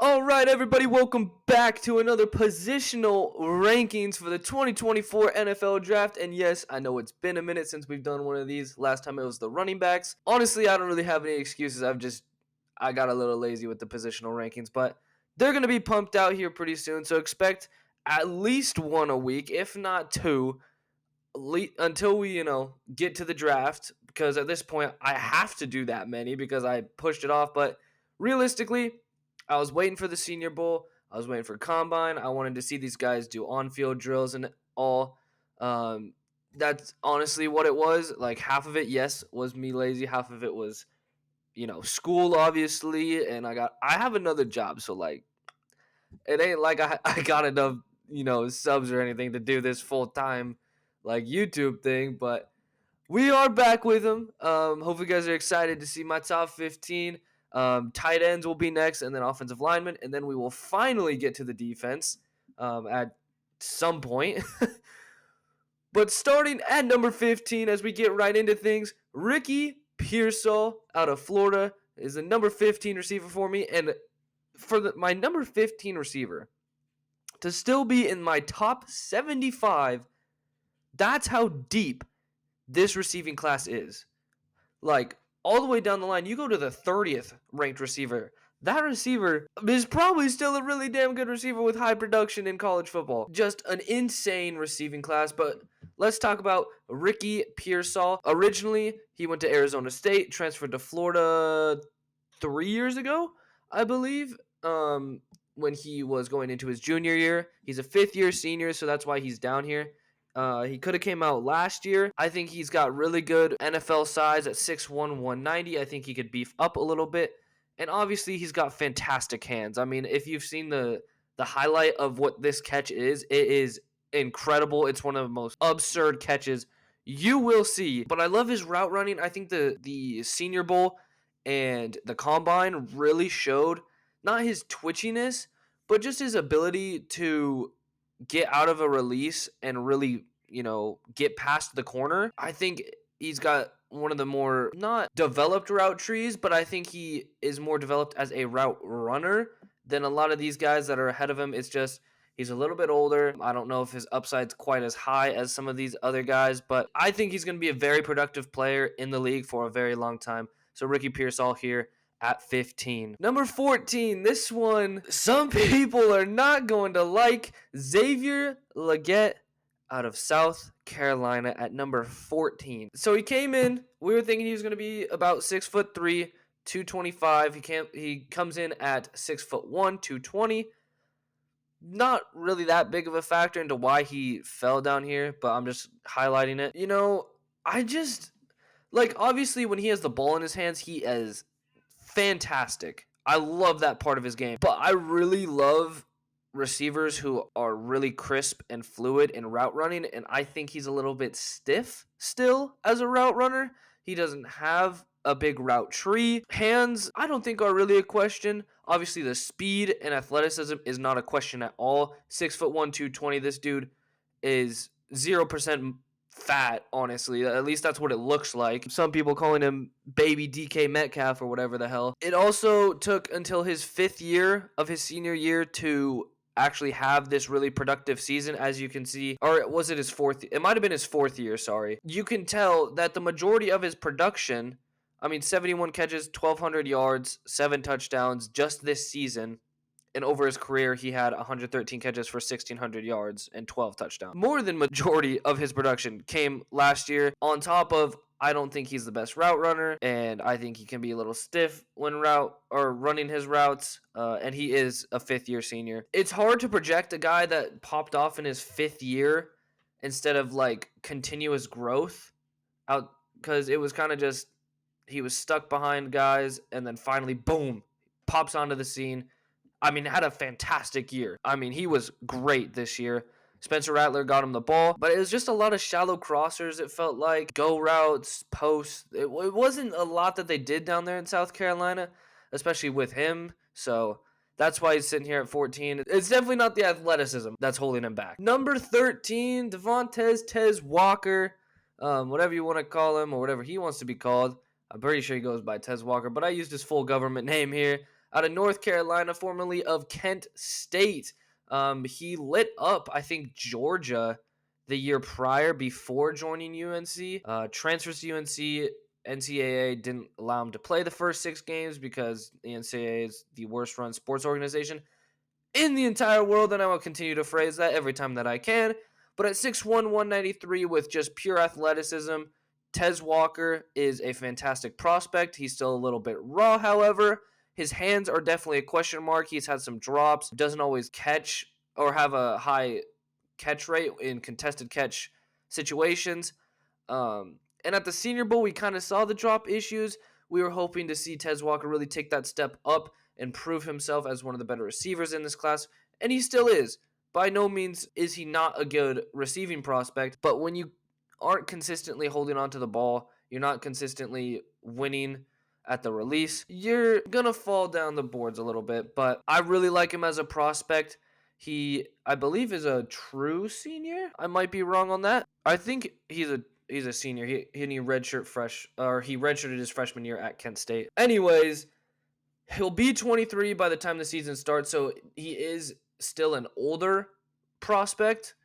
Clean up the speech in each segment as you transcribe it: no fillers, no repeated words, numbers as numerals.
All right, everybody, welcome back to another positional rankings for the 2024 NFL Draft. And yes, I know it's been a minute since we've done one of these. Last time it was the running backs. Honestly, I don't really have any excuses. I got a little lazy with the positional rankings, but they're going to be pumped out here pretty soon. So expect at least one a week, if not two, until we, get to the draft. Because at this point, I have to do that many because I pushed it off. But realistically, I was waiting for the Senior Bowl. I was waiting for Combine. I wanted to see these guys do on-field drills and all. That's honestly what it was. Like, half of it, yes, was me lazy. Half of it was, school, obviously. And I have another job. So, like, it ain't like I got enough, subs or anything to do this full-time, like, YouTube thing. But we are back with them. Hopefully, you guys are excited to see my top 15. Tight ends will be next, and then offensive linemen, and then we will finally get to the defense at some point. But starting at number 15, as we get right into things, Ricky Pearsall out of Florida is the number 15 receiver for me, and for my number 15 receiver to still be in my top 75, that's how deep this receiving class is. Like, all the way down the line, you go to the 30th ranked receiver. That receiver is probably still a really damn good receiver with high production in college football. Just an insane receiving class. But let's talk about Ricky Pearsall. Originally, he went to Arizona State, transferred to Florida 3 years ago, I believe, when he was going into his junior year. He's a fifth-year senior, so that's why he's down here. He could have came out last year. I think he's got really good NFL size at 6'1", 190. I think he could beef up a little bit. And obviously, he's got fantastic hands. I mean, if you've seen the highlight of what this catch is, it is incredible. It's one of the most absurd catches you will see. But I love his route running. I think the Senior Bowl and the Combine really showed not his twitchiness, but just his ability to get out of a release and really, get past the corner. I think he's got one of the more not developed route trees, but I think he is more developed as a route runner than a lot of these guys that are ahead of him. It's just he's a little bit older. I don't know if his upside's quite as high as some of these other guys, but I think he's going to be a very productive player in the league for a very long time. So Ricky Pearsall here at 15. Number 14, this one, some people are not going to like. Xavier Legette out of South Carolina at number 14. So he came in, we were thinking he was going to be about 6'3", 225. He comes in at 6'1", 220. Not really that big of a factor into why he fell down here, but I'm just highlighting it. Obviously when he has the ball in his hands, he is fantastic. I love that part of his game. But I really love receivers who are really crisp and fluid in route running, and I think he's a little bit stiff still as a route runner. He doesn't have a big route tree. Hands, I don't think are really a question. Obviously, the speed and athleticism is not a question at all. 6'1", 220. This dude is 0% fat, honestly. At least that's what it looks like. Some people calling him baby DK Metcalf or whatever the hell. It also took until his 5th year of his senior year to actually have this really productive season, as you can see. Or was it his 4th? It might have been his 4th year, sorry. You can tell that the majority of his production, 71 catches, 1,200 yards, 7 touchdowns just this season. And over his career, he had 113 catches for 1,600 yards and 12 touchdowns. More than majority of his production came last year. On top of, I don't think he's the best route runner, and I think he can be a little stiff when running his routes. And he is a 5th-year senior. It's hard to project a guy that popped off in his 5th year instead of like continuous growth out, because it was kind of just he was stuck behind guys, and then finally, boom, pops onto the scene. Had a fantastic year. He was great this year. Spencer Rattler got him the ball, but it was just a lot of shallow crossers, it felt like. Go routes, posts. It wasn't a lot that they did down there in South Carolina, especially with him. So that's why he's sitting here at 14. It's definitely not the athleticism that's holding him back. Number 13, Devontez Tez Walker. Whatever you want to call him or whatever he wants to be called. I'm pretty sure he goes by Tez Walker, but I used his full government name here. out of North Carolina, formerly of Kent State. He lit up, I think, Georgia the year prior before joining UNC. Transfers to UNC. NCAA didn't allow him to play the first 6 games because the NCAA is the worst run sports organization in the entire world, and I will continue to phrase that every time that I can. But at 6'1", 193 with just pure athleticism, Tez Walker is a fantastic prospect. He's still a little bit raw, however. His hands are definitely a question mark. He's had some drops, doesn't always catch or have a high catch rate in contested catch situations. And at the Senior Bowl, we kind of saw the drop issues. We were hoping to see Tez Walker really take that step up and prove himself as one of the better receivers in this class, and he still is. By no means is he not a good receiving prospect, but when you aren't consistently holding on to the ball, you're not consistently winning at the release, you're going to fall down the boards a little bit, but I really like him as a prospect. He, I believe, is a true senior. I might be wrong on that. I think he's a senior. He redshirted his freshman year at Kent State. Anyways, he'll be 23 by the time the season starts, so he is still an older prospect.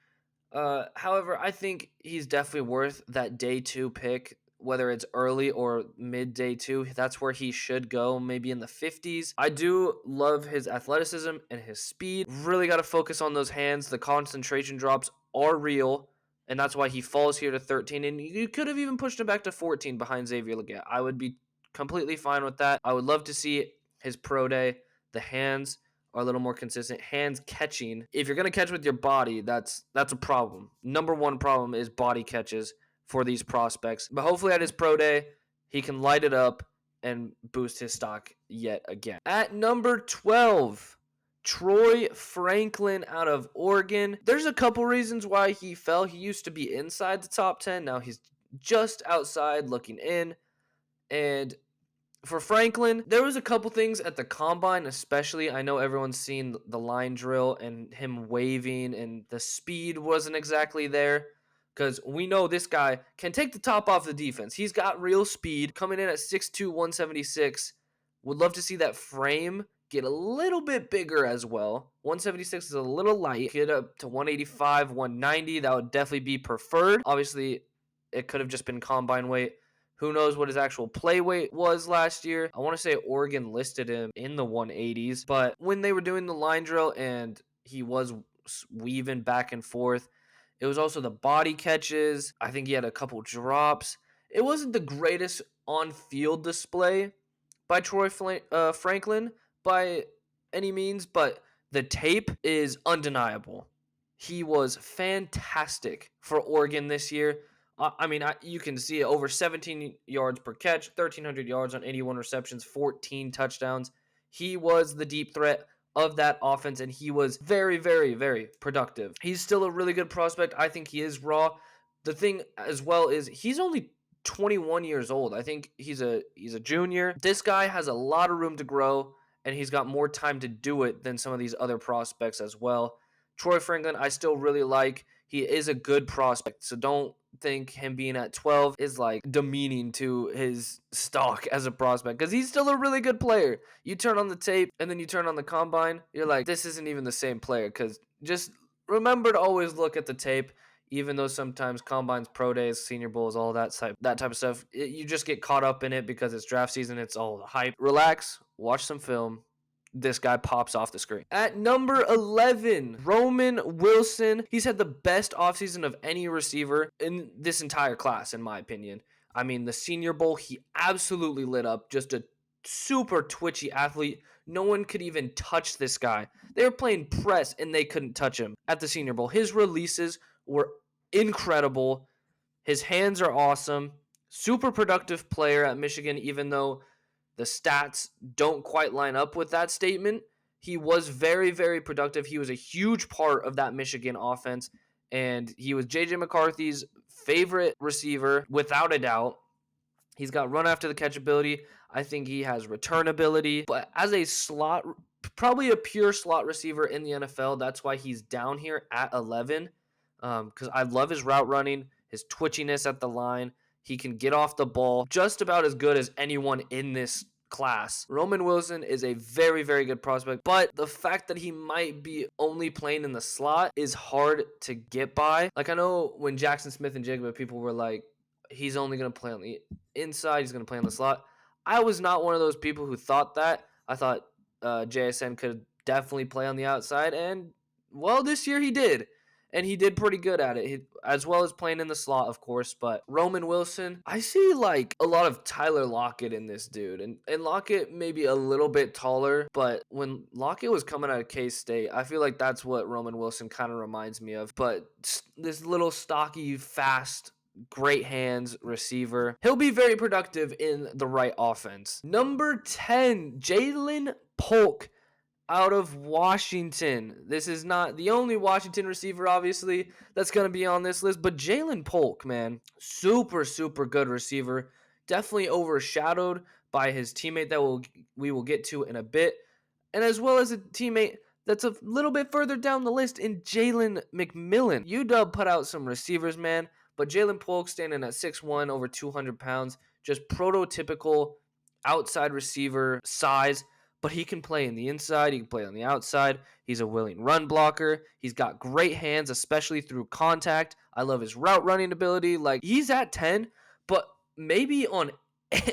However, I think he's definitely worth that day 2 pick, whether it's early or mid day 2. That's where he should go, maybe in the 50s. I do love his athleticism and his speed. Really got to focus on those hands. The concentration drops are real, and that's why he falls here to 13. And you could have even pushed him back to 14 behind Xavier Legette. I would be completely fine with that. I would love to see his pro day. The hands are a little more consistent. Hands catching. If you're going to catch with your body, that's a problem. Number one problem is body catches for these prospects. But hopefully at his pro day, he can light it up and boost his stock yet again. At number 12, Troy Franklin out of Oregon. There's a couple reasons why he fell. He used to be inside the top 10. Now he's just outside looking in. And for Franklin, there was a couple things at the combine, especially. I know everyone's seen the line drill and him waving, and the speed wasn't exactly there because we know this guy can take the top off the defense. He's got real speed, coming in at 6'2", 176. Would love to see that frame get a little bit bigger as well. 176 is a little light. Get up to 185, 190. That would definitely be preferred. Obviously, it could have just been combine weight. Who knows what his actual play weight was last year? I want to say Oregon listed him in the 180s, but when they were doing the line drill and he was weaving back and forth, it was also the body catches. I think he had a couple drops. It wasn't the greatest on-field display by Troy Franklin by any means, but the tape is undeniable. He was fantastic for Oregon this year. You can see it, over 17 yards per catch, 1,300 yards on 81 receptions, 14 touchdowns. He was the deep threat of that offense, and he was very, very, very productive. He's still a really good prospect. I think he is raw. The thing as well is he's only 21 years old. I think he's a junior. This guy has a lot of room to grow, and he's got more time to do it than some of these other prospects as well. Troy Franklin, I still really like. He is a good prospect, so don't think him being at 12 is like demeaning to his stock as a prospect, because he's still a really good player. You turn on the tape and then you turn on the combine, you're like, this isn't even the same player. Because just remember to always look at the tape, even though sometimes combines, pro days, Senior Bowls, all that type of stuff, you just get caught up in it because it's draft season. It's all the hype. Relax, watch some film. This guy pops off the screen. At number 11, Roman Wilson. He's had the best offseason of any receiver in this entire class, in my opinion. I mean, the Senior Bowl, he absolutely lit up. Just a super twitchy athlete. No one could even touch this guy. They were playing press, and they couldn't touch him at the Senior Bowl. His releases were incredible. His hands are awesome. Super productive player at Michigan, even though the stats don't quite line up with that statement. He was very, very productive. He was a huge part of that Michigan offense, and he was J.J. McCarthy's favorite receiver, without a doubt. He's got run after the catch ability. I think he has return ability. But as a slot, probably a pure slot receiver in the NFL, that's why he's down here at 11, because I love his route running, his twitchiness at the line. He can get off the ball just about as good as anyone in this class. Roman Wilson is a very, very good prospect, but the fact that he might be only playing in the slot is hard to get by. Like, I know when Jackson Smith and Jigba, people were like, he's only going to play on the inside, he's going to play on the slot. I was not one of those people who thought that. I thought JSN could definitely play on the outside, and, well, this year he did. And he did pretty good at it, as well as playing in the slot, of course. But Roman Wilson, I see like a lot of Tyler Lockett in this dude. And Lockett maybe a little bit taller, but when Lockett was coming out of K-State, I feel like that's what Roman Wilson kind of reminds me of. But this little stocky, fast, great hands receiver. He'll be very productive in the right offense. Number 10, Jalen Polk out of Washington. This is not the only Washington receiver, obviously, that's going to be on this list, but Jalen Polk, man, super, super good receiver. Definitely overshadowed by his teammate that we will get to in a bit, and as well as a teammate that's a little bit further down the list in Jalen McMillan. UW put out some receivers, man, but Jalen Polk standing at 6'1", over 200 pounds, just prototypical outside receiver size. But he can play in the inside. He can play on the outside. He's a willing run blocker. He's got great hands, especially through contact. I love his route running ability. Like, he's at 10, but maybe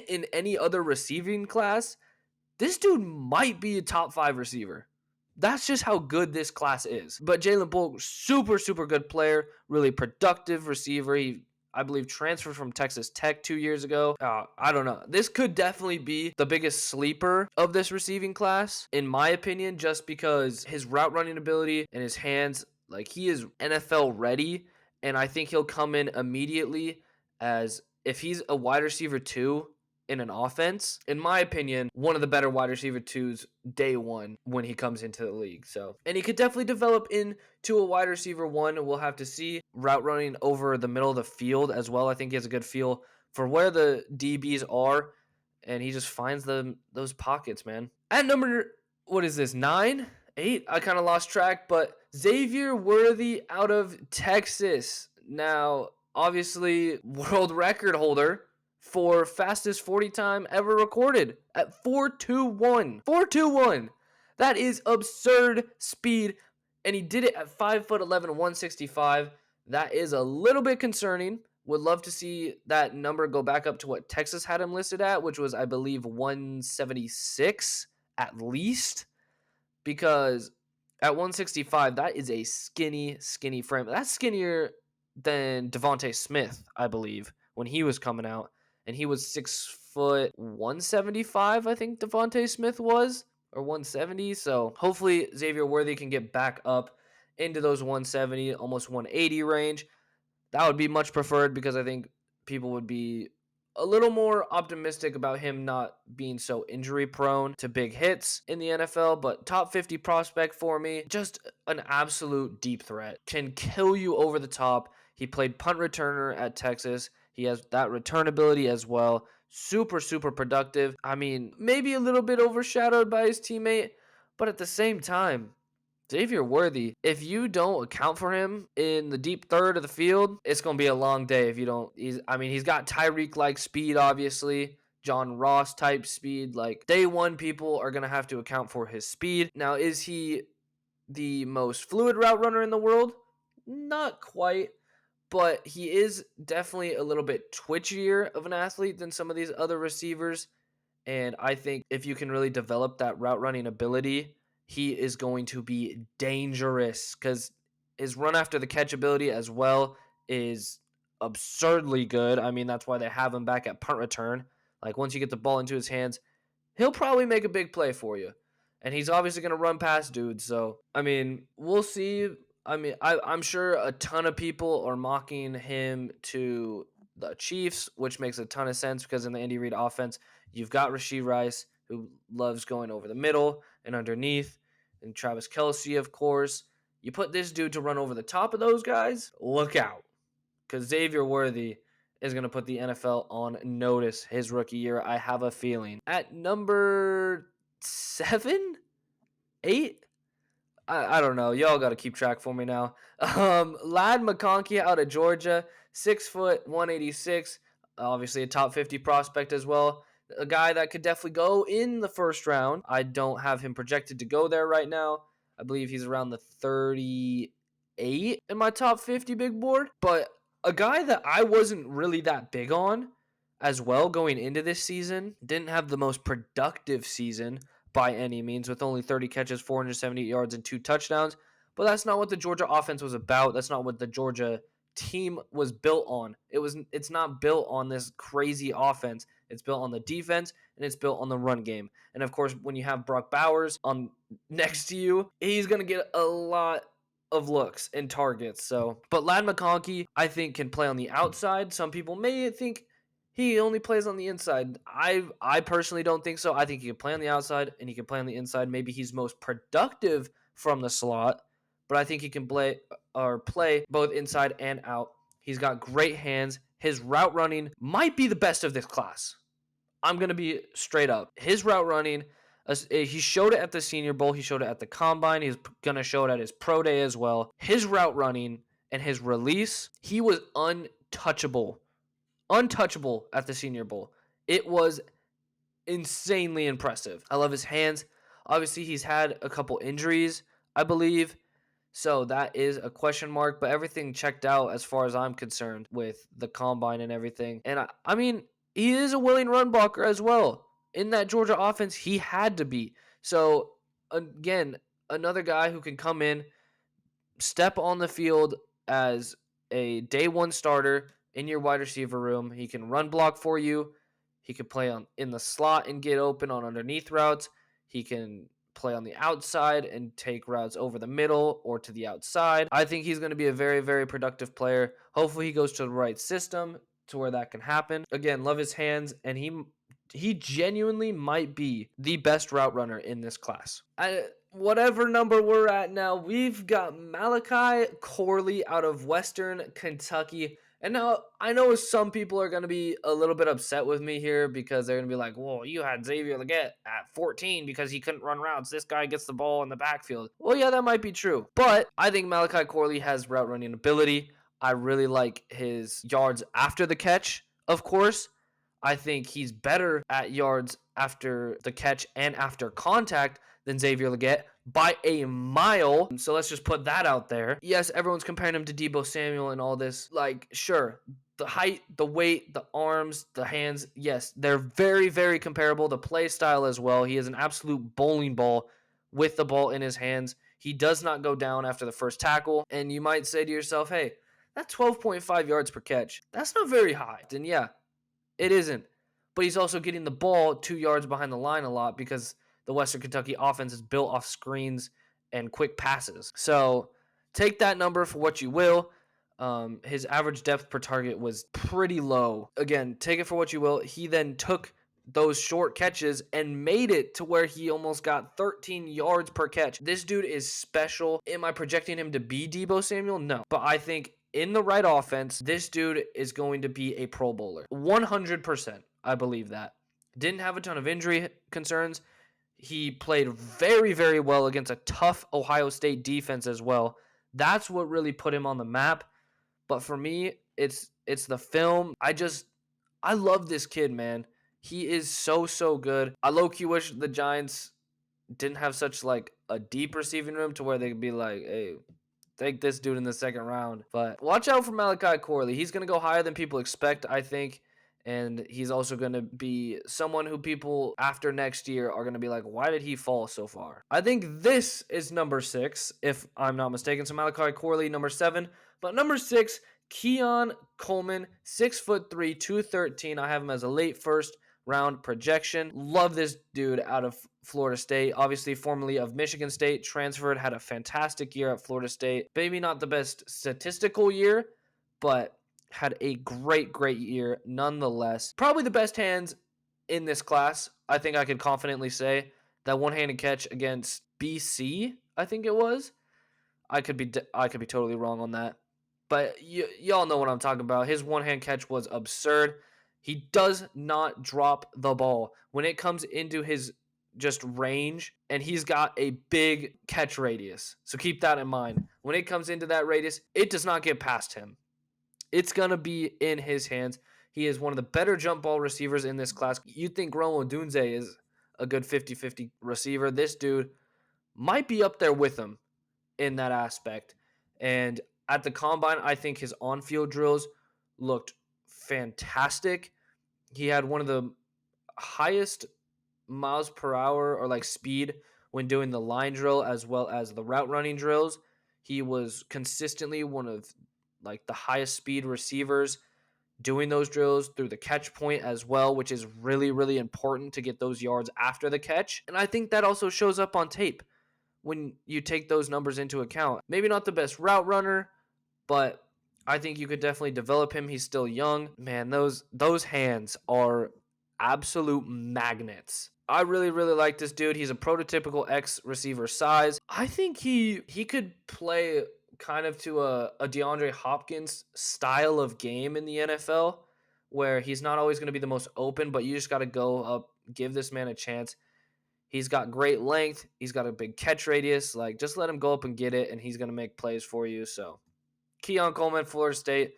in any other receiving class, this dude might be a top 5 receiver. That's just how good this class is. But Jalen Polk, super, super good player. Really productive receiver. He, I believe, transferred from Texas Tech 2 years ago. I don't know. This could definitely be the biggest sleeper of this receiving class, in my opinion, just because his route running ability and his hands, like, he is NFL ready, and I think he'll come in immediately as, if he's a wide receiver 2 in an offense, in my opinion, one of the better wide receiver 2s day one when he comes into the league. So, and he could definitely develop into a wide receiver 1. We'll have to see. Route running over the middle of the field as well. I think he has a good feel for where the DBs are, and he just finds those pockets, man. At number, what is this, 9? 8? I kind of lost track, but Xavier Worthy out of Texas. Now, obviously, world record holder for fastest 40 time ever recorded at 4.21. 4.21. That is absurd speed, and he did it at 5'11", 165. That is a little bit concerning. Would love to see that number go back up to what Texas had him listed at, which was, I believe, 176 at least, because at 165, that is a skinny, skinny frame. That's skinnier than Devontez Smith, I believe, when he was coming out. And he was 6'1", 175, I think Devontez Smith was, or 170. So hopefully Xavier Worthy can get back up into those 170, almost 180 range. That would be much preferred, because I think people would be a little more optimistic about him not being so injury prone to big hits in the NFL. But top 50 prospect for me, just an absolute deep threat. Can kill you over the top. He played punt returner at Texas. He has that return ability as well. Super, super productive. I mean, maybe a little bit overshadowed by his teammate, but at the same time, Xavier Worthy, if you don't account for him in the deep third of the field, it's going to be a long day if you don't. He's got Tyreek-like speed, obviously. John Ross type speed. Like, day one, people are going to have to account for his speed. Now, is he the most fluid route runner in the world? Not quite. But he is definitely a little bit twitchier of an athlete than some of these other receivers. And I think if you can really develop that route running ability, he is going to be dangerous, because his run after the catch ability as well is absurdly good. I mean, that's why they have him back at punt return. Like, once you get the ball into his hands, he'll probably make a big play for you. And he's obviously going to run past dudes. So, I mean, we'll see. I mean, I'm sure a ton of people are mocking him to the Chiefs, which makes a ton of sense, because in the Andy Reid offense, you've got Rashee Rice, who loves going over the middle and underneath, and Travis Kelce, of course. You put this dude to run over the top of those guys, look out, because Xavier Worthy is going to put the NFL on notice his rookie year, I have a feeling. At number 7? 8? I don't know. Y'all got to keep track for me now. Lad McConkey out of Georgia, 6', 186. Obviously a top 50 prospect as well. a guy that could definitely go in the first round. I don't have him projected to go there right now. I believe he's around the 38 in my top 50 big board. But a guy that I wasn't really that big on as well going into this season, didn't have the most productive season by any means, with only 30 catches, 478 yards, and 2 touchdowns. But that's not what the Georgia offense was about. That's not what the Georgia team was built on. It's not built on this crazy offense. It's built on the defense, and it's built on the run game. And of course, when you have Brock Bowers on next to you, he's going to get a lot of looks and targets. But Lad McConkey, I think, can play on the outside. Some people may think he only plays on the inside. I personally don't think so. I think he can play on the outside and he can play on the inside. Maybe he's most productive from the slot, but I think he can play both inside and out. He's got great hands. His route running might be the best of this class. I'm going to be straight up. His route running, he showed it at the Senior Bowl. He showed it at the Combine. He's going to show it at his Pro Day as well. His route running and his release, he was untouchable at the Senior Bowl. It was insanely impressive. I love his hands. Obviously, he's had a couple injuries, I believe, so that is a question mark, but everything checked out as far as I'm concerned with the Combine and everything. And I mean, he is a willing run blocker as well. In that Georgia offense, he had to be. So, again, another guy who can come in, step on the field as a day one starter in your wide receiver room. He can run block for you. He can play in the slot and get open on underneath routes. He can play on the outside and take routes over the middle or to the outside. I think he's going to be a very, very productive player. Hopefully he goes to the right system to where that can happen. Again, love his hands, and he genuinely might be the best route runner in this class. Whatever number we're at now, we've got Malachi Corley out of Western Kentucky. And now I know some people are going to be a little bit upset with me here because they're going to be like, well, you had Xavier Legette at 14 because he couldn't run routes. This guy gets the ball in the backfield. Well, yeah, that might be true. But I think Malachi Corley has route running ability. I really like his yards after the catch, of course. I think he's better at yards after the catch and after contact than Xavier Legette by a mile. So let's just put that out there. Yes, everyone's comparing him to Deebo Samuel and all this. Like, sure, the height, the weight, the arms, the hands, yes, they're very, very comparable. The play style as well. He is an absolute bowling ball with the ball in his hands. He does not go down after the first tackle. And you might say to yourself, hey, that's 12.5 yards per catch. That's not very high. And yeah, it isn't. But he's also getting the ball 2 yards behind the line a lot because the Western Kentucky offense is built off screens and quick passes. So take that number for what you will. His average depth per target was pretty low. Again, take it for what you will. He then took those short catches and made it to where he almost got 13 yards per catch. This dude is special. Am I projecting him to be Deebo Samuel? No. But I think in the right offense, this dude is going to be a Pro Bowler. 100%. I believe that. Didn't have a ton of injury concerns. He played very, very well against a tough Ohio State defense as well. That's what really put him on the map. But for me, it's the film. I love this kid, man. He is so, so good. I low-key wish the Giants didn't have such like a deep receiving room to where they could be like, hey, take this dude in the second round. But watch out for Malachi Corley. He's going to go higher than people expect, I think. And he's also going to be someone who people after next year are going to be like, why did he fall so far? I think this is number 6, if I'm not mistaken. So Malachi Corley, number 7. But number 6, Keon Coleman, 6'3", 213. I have him as a late first round projection. Love this dude out of Florida State. Obviously, formerly of Michigan State, transferred, had a fantastic year at Florida State. Maybe not the best statistical year, but had a great, great year nonetheless. Probably the best hands in this class. I think I could confidently say that one-handed catch against BC, I think it was. I could be totally wrong on that. But y'all know what I'm talking about. His one-hand catch was absurd. He does not drop the ball when it comes into his just range, and he's got a big catch radius. So keep that in mind. When it comes into that radius, it does not get past him. It's going to be in his hands. He is one of the better jump ball receivers in this class. You think Odunze is a good 50-50 receiver. This dude might be up there with him in that aspect. And at the combine, I think his on-field drills looked fantastic. He had one of the highest miles per hour or like speed when doing the line drill as well as the route running drills. He was consistently one of like the highest speed receivers doing those drills through the catch point as well, which is really, really important to get those yards after the catch. And I think that also shows up on tape when you take those numbers into account. Maybe not the best route runner, but I think you could definitely develop him. He's still young. Man, those hands are absolute magnets. I really, really like this dude. He's a prototypical X receiver size. I think he could play kind of to a DeAndre Hopkins style of game in the NFL, where he's not always going to be the most open, but you just got to go up, give this man a chance. He's got great length. He's got a big catch radius. Like, just let him go up and get it, and he's going to make plays for you. So, Keon Coleman, Florida State,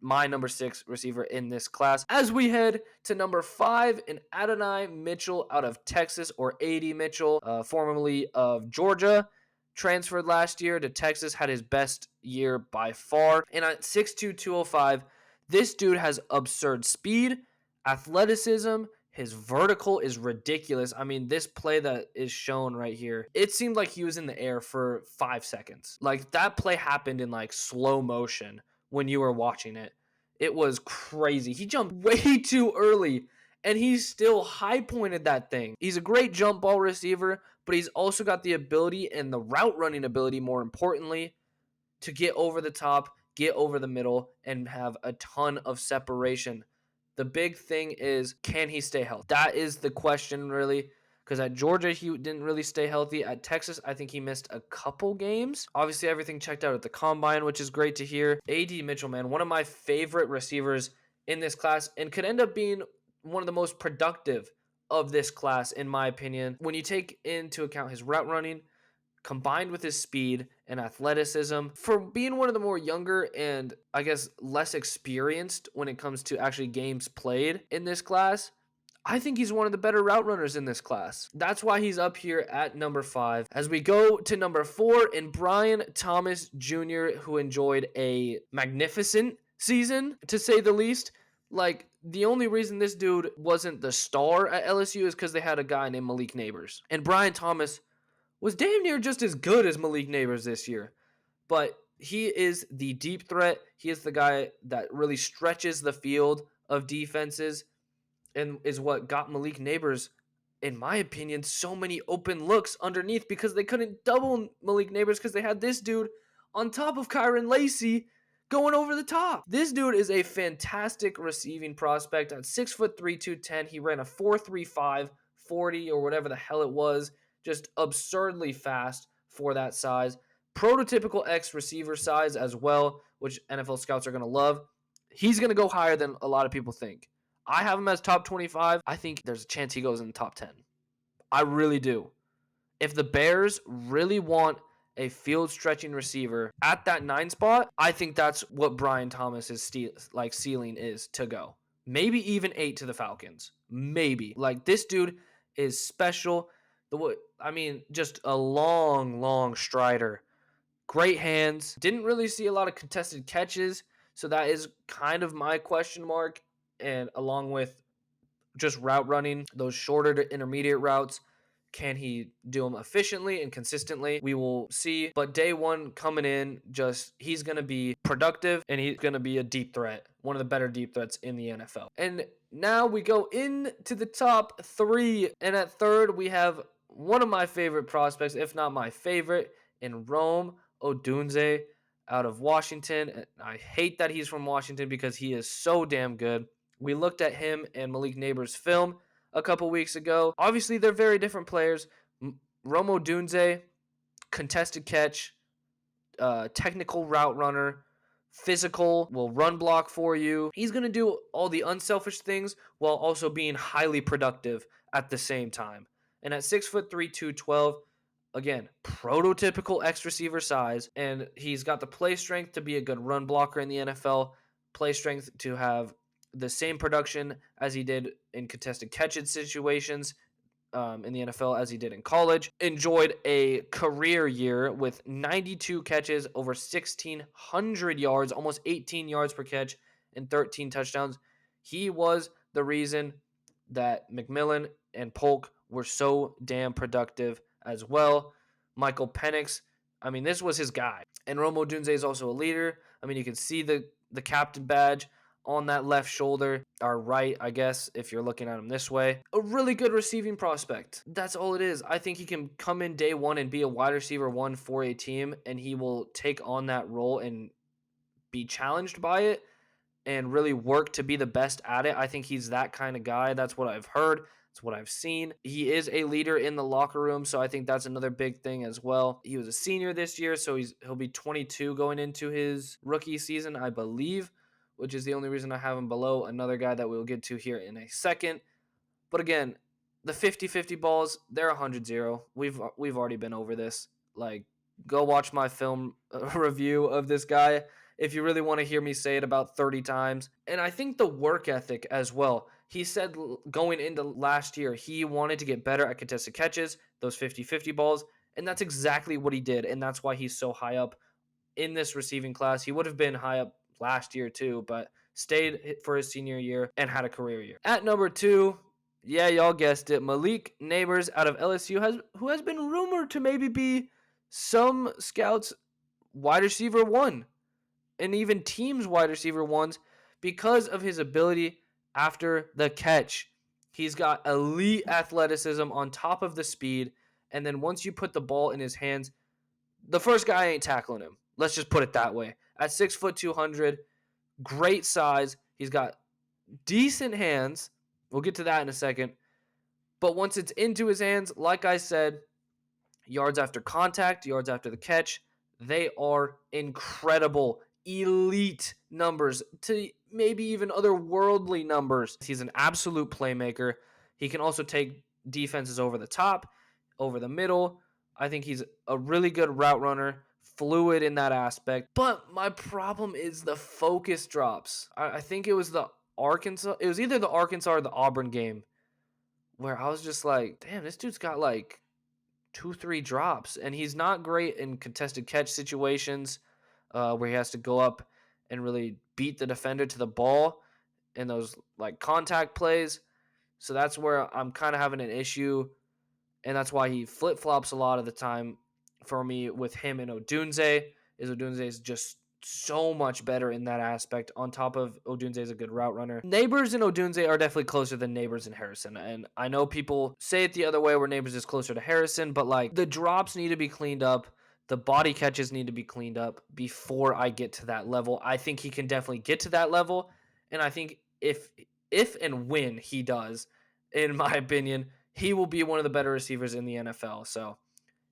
my number 6 receiver in this class. As we head to number 5, in Adonai Mitchell out of Texas, or AD Mitchell, formerly of Georgia, transferred last year to Texas, had his best year by far. And at 6'2", 205, this dude has absurd speed, athleticism. His vertical is ridiculous. I mean, this play that is shown right here, it seemed like he was in the air for 5 seconds. Like, that play happened in like slow motion when you were watching it. It was crazy. He jumped way too early, and he still high pointed that thing. He's a great jump ball receiver, but he's also got the ability and the route running ability, more importantly, to get over the top, get over the middle, and have a ton of separation. The big thing is, can he stay healthy? That is the question, really, because at Georgia, he didn't really stay healthy. At Texas, I think he missed a couple games. Obviously, everything checked out at the combine, which is great to hear. AD Mitchell, man, one of my favorite receivers in this class, and could end up being one of the most productive of this class, in my opinion. When you take into account his route running, combined with his speed and athleticism, for being one of the more younger and I guess less experienced when it comes to actually games played in this class, I think he's one of the better route runners in this class. That's why he's up here at number 5. As we go to number 4, in Brian Thomas Jr., who enjoyed a magnificent season, to say the least. Like, the only reason this dude wasn't the star at LSU is because they had a guy named Malik Nabers. And Brian Thomas was damn near just as good as Malik Nabers this year. But he is the deep threat. He is the guy that really stretches the field of defenses and is what got Malik Nabers, in my opinion, so many open looks underneath, because they couldn't double Malik Nabers because they had this dude on top of Kyron Lacey going over the top. This dude is a fantastic receiving prospect. At 6'3", 210, he ran a 4.35 40 or whatever the hell it was. Just absurdly fast for that size. Prototypical X receiver size as well, which NFL scouts are going to love. He's going to go higher than a lot of people think. I have him as top 25. I think there's a chance he goes in the top 10. I really do. If the Bears really want a field stretching receiver at that 9 spot, I think that's what Brian Thomas's ceiling is to go. Maybe even 8 to the Falcons. Maybe. Like, this dude is special. Just a long strider. Great hands. Didn't really see a lot of contested catches, so that is kind of my question mark. And along with just route running, those shorter to intermediate routes, can he do them efficiently and consistently? We will see. But day one coming in, he's going to be productive, and he's going to be a deep threat. One of the better deep threats in the NFL. And now we go into the top 3. And at third, we have one of my favorite prospects, if not my favorite, in Rome Odunze out of Washington. And I hate that he's from Washington because he is so damn good. We looked at him and Malik Nabers' film a couple weeks ago. Obviously, they're very different players. Rome Odunze, contested catch, technical route runner, physical, will run block for you. He's going to do all the unselfish things while also being highly productive at the same time. And at 6'3", 212, again, prototypical X receiver size, and he's got the play strength to be a good run blocker in the NFL, play strength to have the same production as he did in contested catches situations in the NFL as he did in college. Enjoyed a career year with 92 catches, over 1,600 yards, almost 18 yards per catch, and 13 touchdowns. He was the reason that McMillan and Polk were so damn productive as well. Michael Penix, I mean, this was his guy. And Rome Odunze is also a leader. I mean, you can see the captain badge on that left shoulder, or right, I guess, if you're looking at him this way. A really good receiving prospect. That's all it is. I think he can come in day one and be a wide receiver one for a team, and he will take on that role and be challenged by it and really work to be the best at it. I think he's that kind of guy. That's what I've heard. That's what I've seen. He is a leader in the locker room, so I think that's another big thing as well. He was a senior this year, so he'll be 22 going into his rookie season, I believe, which is the only reason I have him below another guy that we'll get to here in a second. But again, the 50-50 balls, they're 100-0. We've already been over this. Like, go watch my film review of this guy if you really want to hear me say it about 30 times. And I think the work ethic as well. He said going into last year, he wanted to get better at contested catches, those 50-50 balls, and that's exactly what he did, and that's why he's so high up in this receiving class. He would have been high up last year too, but stayed for his senior year and had a career year. At number 2, yeah, y'all guessed it, Malik Nabers out of LSU, who has been rumored to maybe be some scouts' wide receiver one, and even teams' wide receiver ones, because of his ability after the catch. He's got elite athleticism on top of the speed, and then once you put the ball in his hands, the first guy ain't tackling him. Let's just put it that way. At 6'2", 200, great size. He's got decent hands. We'll get to that in a second. But once it's into his hands, like I said, yards after contact, yards after the catch, they are incredible. Elite numbers, to maybe even otherworldly numbers. He's an absolute playmaker. He can also take defenses over the top, over the middle. I think he's a really good route runner, fluid in that aspect. But my problem is the focus drops. I think it was either the Arkansas or the Auburn game where I was just like, damn, this dude's got like 2-3 drops, and he's not great in contested catch situations where he has to go up and really beat the defender to the ball in those like contact plays. So that's where I'm kind of having an issue, and that's why he flip-flops a lot of the time for me with him and Odunze. Odunze is just so much better in that aspect. On top of Odunze is a good route runner. Nabers and Odunze are definitely closer than Nabers and Harrison. And I know people say it the other way where Nabers is closer to Harrison, but like the drops need to be cleaned up. The body catches need to be cleaned up before I get to that level. I think he can definitely get to that level. And I think if and when he does, in my opinion, he will be one of the better receivers in the NFL. So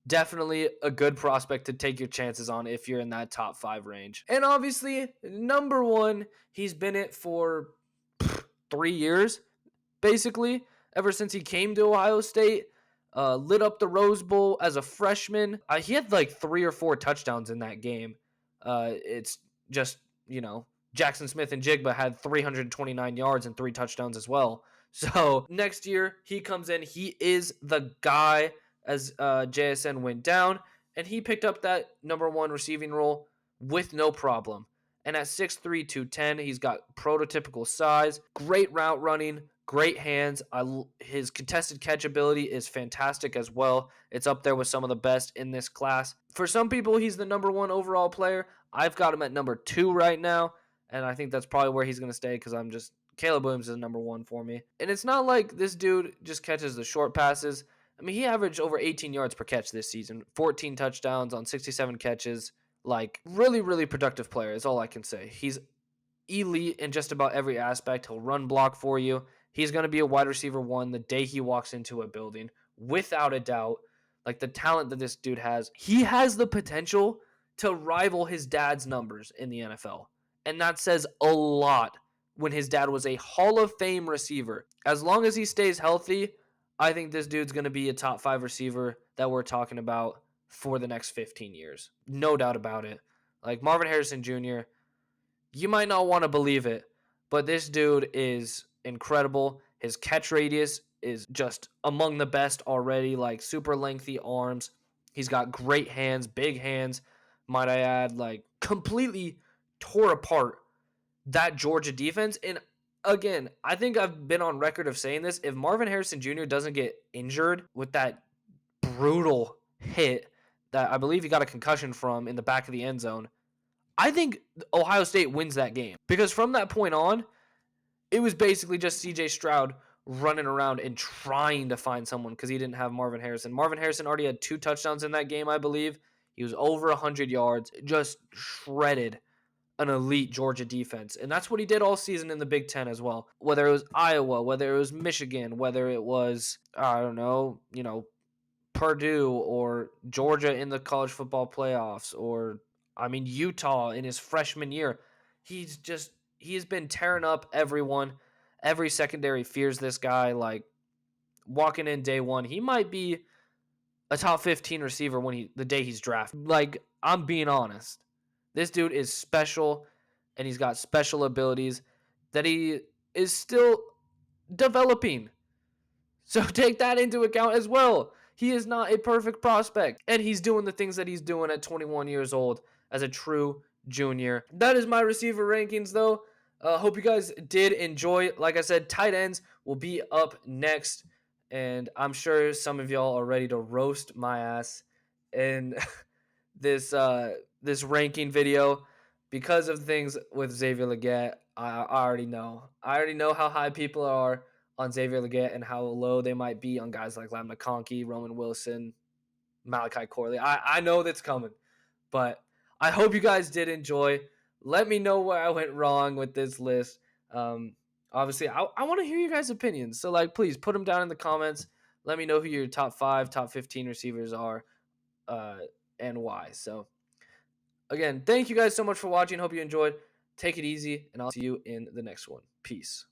definitely a good prospect to take your chances on if you're in that top 5 range. And obviously, number 1, he's been it for 3 years, basically, ever since he came to Ohio State. Lit up the Rose Bowl as a freshman. He had like 3 or 4 touchdowns in that game. It's just, Jackson Smith and Jigba had 329 yards and 3 touchdowns as well. So next year, he comes in. He is the guy as JSN went down, and he picked up that number 1 receiving role with no problem. And at 6'3", 210, he's got prototypical size, great route running, great hands. His contested catch ability is fantastic as well. It's up there with some of the best in this class. For some people, he's the number 1 overall player. I've got him at number 2 right now, and I think that's probably where he's going to stay because Caleb Williams is number 1 for me. And it's not like this dude just catches the short passes. I mean, he averaged over 18 yards per catch this season, 14 touchdowns on 67 catches. Like, really, really productive player is all I can say. He's elite in just about every aspect. He'll run block for you. He's going to be a wide receiver 1 the day he walks into a building, without a doubt. Like, the talent that this dude has, he has the potential to rival his dad's numbers in the NFL. And that says a lot when his dad was a Hall of Fame receiver. As long as he stays healthy, I think this dude's going to be a top 5 receiver that we're talking about for the next 15 years. No doubt about it. Like Marvin Harrison Jr., you might not want to believe it, But this dude is incredible. His catch radius is just among the best already, like super lengthy arms. He's got great hands, big hands, might I add, like completely tore apart that Georgia defense. And again, I think I've been on record of saying this. If Marvin Harrison Jr. doesn't get injured with that brutal hit that I believe he got a concussion from in the back of the end zone, I think Ohio State wins that game. Because from that point on, it was basically just CJ Stroud running around and trying to find someone because he didn't have Marvin Harrison. Marvin Harrison already had 2 touchdowns in that game, I believe. He was over 100 yards, just shredded an elite Georgia defense. And that's what he did all season in the Big Ten as well. Whether it was Iowa, whether it was Michigan, whether it was, I don't know, Purdue or Georgia in the college football playoffs, or, Utah in his freshman year. He has been tearing up everyone. Every secondary fears this guy. Like, walking in day one, he might be a top 15 receiver the day he's drafted. Like, I'm being honest. This dude is special, and he's got special abilities that he is still developing. So take that into account as well. He is not a perfect prospect, and he's doing the things that he's doing at 21 years old as a true junior. That is my receiver rankings, though. Hope you guys did enjoy. Like I said, tight ends will be up next, and I'm sure some of y'all are ready to roast my ass in this ranking video because of things with Xavier Legette. I already know. I already know how high people are on Xavier Legette and how low they might be on guys like McConkey, Roman Wilson, Malachi Corley. I know that's coming, but I hope you guys did enjoy. Let me know where I went wrong with this list. Obviously, I want to hear you guys' opinions. So, please put them down in the comments. Let me know who your top 5, top 15 receivers are and why. So, again, thank you guys so much for watching. Hope you enjoyed. Take it easy, and I'll see you in the next one. Peace.